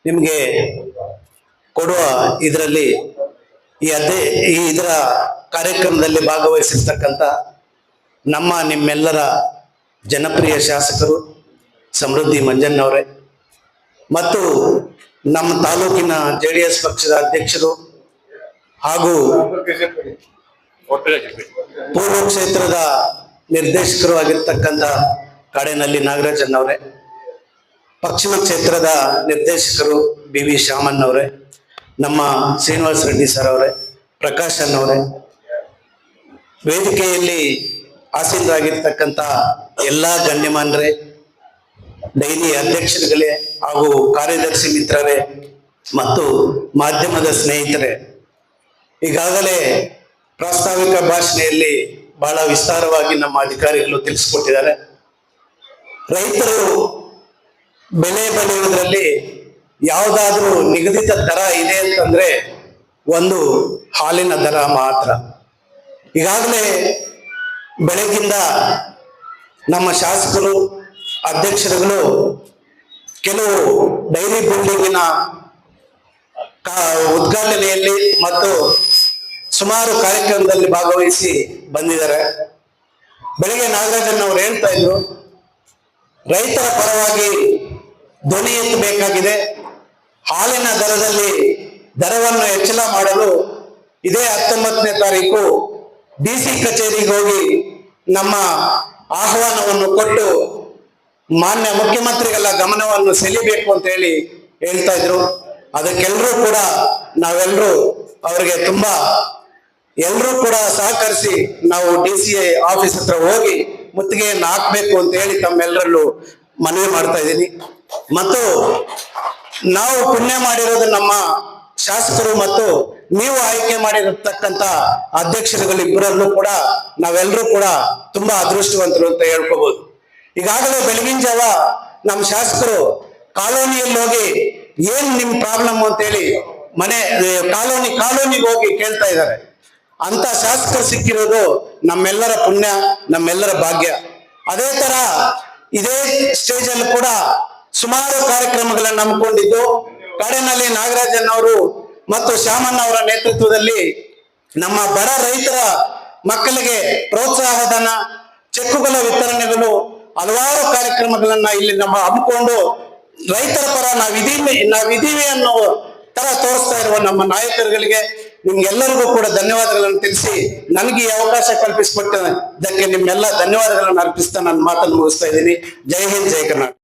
ನಿಮಗೆ ಕೊಡುವ ಇದರಲ್ಲಿ ಇದರ ಕಾರ್ಯಕ್ರಮದಲ್ಲಿ ಭಾಗವಹಿಸಿರ್ತಕ್ಕಂಥ ನಿಮ್ಮೆಲ್ಲರ ಜನಪ್ರಿಯ ಶಾಸಕರು ಸಮೃದ್ಧಿ ಮಂಜಣ್ಣವರೇ ಮತ್ತು ನಮ್ಮ ತಾಲೂಕಿನ JDS ಪಕ್ಷದ ಅಧ್ಯಕ್ಷರು ಹಾಗೂ ಪೂರ್ವ ಕ್ಷೇತ್ರದ ನಿರ್ದೇಶಕರು ಆಗಿರ್ತಕ್ಕಂಥ ಕಾಡೇನಹಳ್ಳಿ ನಾಗರಾಜಣ್ಣವರೇ, ಪಶ್ಚಿಮ ಕ್ಷೇತ್ರದ ನಿರ್ದೇಶಕರು BV ಶಾಮಣ್ಣವರೇ, ನಮ್ಮ ಶ್ರೀನಿವಾಸ ರೆಡ್ಡಿ ಸರ್ ಅವರೇ, ಪ್ರಕಾಶ್ ಅಣ್ಣವರೇ, ವೇದಿಕೆಯಲ್ಲಿ ಆಸೀನರಾಗಿರ್ತಕ್ಕಂಥ ಎಲ್ಲ ಗಣ್ಯಮಾನ್ಯರೇ, ಡೈರಿ ಅಧ್ಯಕ್ಷರುಗಳೇ ಹಾಗೂ ಕಾರ್ಯದರ್ಶಿ ಮಿತ್ರರೇ ಮತ್ತು ಮಾಧ್ಯಮದ ಸ್ನೇಹಿತರೆ, ಈಗಾಗಲೇ ಪ್ರಾಸ್ತಾವಿಕ ಭಾಷಣೆಯಲ್ಲಿ ಬಹಳ ವಿಸ್ತಾರವಾಗಿ ನಮ್ಮ ಅಧಿಕಾರಿಗಳು ತಿಳಿಸಿಕೊಟ್ಟಿದ್ದಾರೆ. ರೈತರು ಬೆಳೆ ಬೆಳೆಯುವುದರಲ್ಲಿ ಯಾವುದಾದ್ರೂ ನಿಗದಿತ ದರ ಇದೆ ಅಂತಂದ್ರೆ ಒಂದು ಹಾಲಿನ ದರ ಮಾತ್ರ. ಈಗಾಗಲೇ ಬೆಳಗಿಂದ ನಮ್ಮ ಶಾಸಕರು ಅಧ್ಯಕ್ಷರುಗಳು ಕೆಲವು ಡೈರಿ ಬಿಲ್ಡಿಂಗಿನ ಉದ್ಘಾಟನೆಯಲ್ಲಿ ಮತ್ತು ಸುಮಾರು ಕಾರ್ಯಕ್ರಮದಲ್ಲಿ ಭಾಗವಹಿಸಿ ಬಂದಿದ್ದಾರೆ. ಬೆಳಿಗ್ಗೆ ನಾಗರಾಜಣ್ಣವರು ಹೇಳ್ತಾ ಇದ್ರು, ರೈತರ ಪರವಾಗಿ ಧ್ವನಿ ಎತ್ತಬೇಕಾಗಿದೆ. ಹಾಲಿನ ದರವನ್ನು ಹೆಚ್ಚಳ ಮಾಡಲು ಇದೇ 19ನೇ ತಾರೀಕು DC ಕಚೇರಿಗೆ ಹೋಗಿ ನಮ್ಮ ಆಹ್ವಾನವನ್ನು ಕೊಟ್ಟು ಮಾನ್ಯ ಮುಖ್ಯಮಂತ್ರಿಗಳ ಗಮನವನ್ನು ಸೆಳೆಯಬೇಕು ಅಂತ ಹೇಳಿ ಹೇಳ್ತಾ ಇದ್ರು. ಅದಕ್ಕೆಲ್ಲರೂ ಕೂಡ ನಾವೆಲ್ಲರೂ ಅವರಿಗೆ ಎಲ್ಲರೂ ಕೂಡ ಸಹಕರಿಸಿ ನಾವು DCA ಆಫೀಸ್ ಹತ್ರ ಹೋಗಿ ಮುತ್ತಿಗೆಯನ್ನು ಹಾಕ್ಬೇಕು ಅಂತ ಹೇಳಿ ತಮ್ಮೆಲ್ಲರಲ್ಲೂ ಮನವಿ ಮಾಡ್ತಾ ಇದ್ದೀನಿ. ಮತ್ತು ನಾವು ಪುಣ್ಯ ಮಾಡಿರೋದು ನಮ್ಮ ಶಾಸಕರು ಮತ್ತು ನೀವು ಆಯ್ಕೆ ಮಾಡಿರತಕ್ಕಂತ ಅಧ್ಯಕ್ಷರುಗಳಿಬ್ಬರಲ್ಲೂ ಕೂಡ ನಾವೆಲ್ಲರೂ ಕೂಡ ತುಂಬಾ ಅದೃಷ್ಟವಂತರು ಅಂತ ಹೇಳ್ಕೋಬಹುದು. ಈಗಾಗಲೇ ಬೆಳಗಿನ ಜಾವ ನಮ್ಮ ಶಾಸಕರು ಕಾಲೋನಿಯಲ್ಲಿ ಹೋಗಿ ಏನ್ ನಿಮ್ ಪ್ರಾಬ್ಲಮ್ ಅಂತ ಹೇಳಿ ಕಾಲೋನಿಗೆ ಹೋಗಿ ಕೇಳ್ತಾ ಇದ್ದಾರೆ. ಅಂತ ಶಾಸಕರು ಸಿಕ್ಕಿರೋದು ನಮ್ಮೆಲ್ಲರ ಪುಣ್ಯ, ನಮ್ಮೆಲ್ಲರ ಭಾಗ್ಯ. ಅದೇ ತರ ಇದೇ ಸ್ಟೇಜ್ ಅಲ್ಲಿ ಕೂಡ ಸುಮಾರು ಕಾರ್ಯಕ್ರಮಗಳನ್ನು ಹಮ್ಮಿಕೊಂಡಿದ್ದು ಕಾಡೇನಹಳ್ಳಿ ನಾಗರಾಜಣ್ಣವರು ಮತ್ತು ಶಾಮಣ್ಣವರ ನೇತೃತ್ವದಲ್ಲಿ ನಮ್ಮ ಬಡ ರೈತರ ಮಕ್ಕಳಿಗೆ ಪ್ರೋತ್ಸಾಹಧನ, ಚೆಕ್ಕುಗಳ ವಿತರಣೆಗಳು, ಹಲವಾರು ಕಾರ್ಯಕ್ರಮಗಳನ್ನ ಇಲ್ಲಿ ನಮ್ಮ ಹಮ್ಮಿಕೊಂಡು ರೈತರ ಪರ ನಾವಿದೀವಿ ಅನ್ನೋ ತರ ತೋರಿಸ್ತಾ ಇರುವ ನಮ್ಮ ನಾಯಕರುಗಳಿಗೆ ನಿಮ್ಗೆಲ್ಲರಿಗೂ ಕೂಡ ಧನ್ಯವಾದಗಳನ್ನು ತಿಳಿಸಿ ನನಗೆ ಈ ಅವಕಾಶ ಕಲ್ಪಿಸಿಕೊಟ್ಟದಕ್ಕೆ ನಿಮ್ಮೆಲ್ಲ ಧನ್ಯವಾದಗಳನ್ನು ಅರ್ಪಿಸ್ತಾ ನನ್ನ ಮಾತನ್ನು ಮುಗಿಸ್ತಾ ಇದ್ದೀನಿ. ಜೈ ಹಿಂದ್, ಜೈ ಕರ್ನಾಟಕ.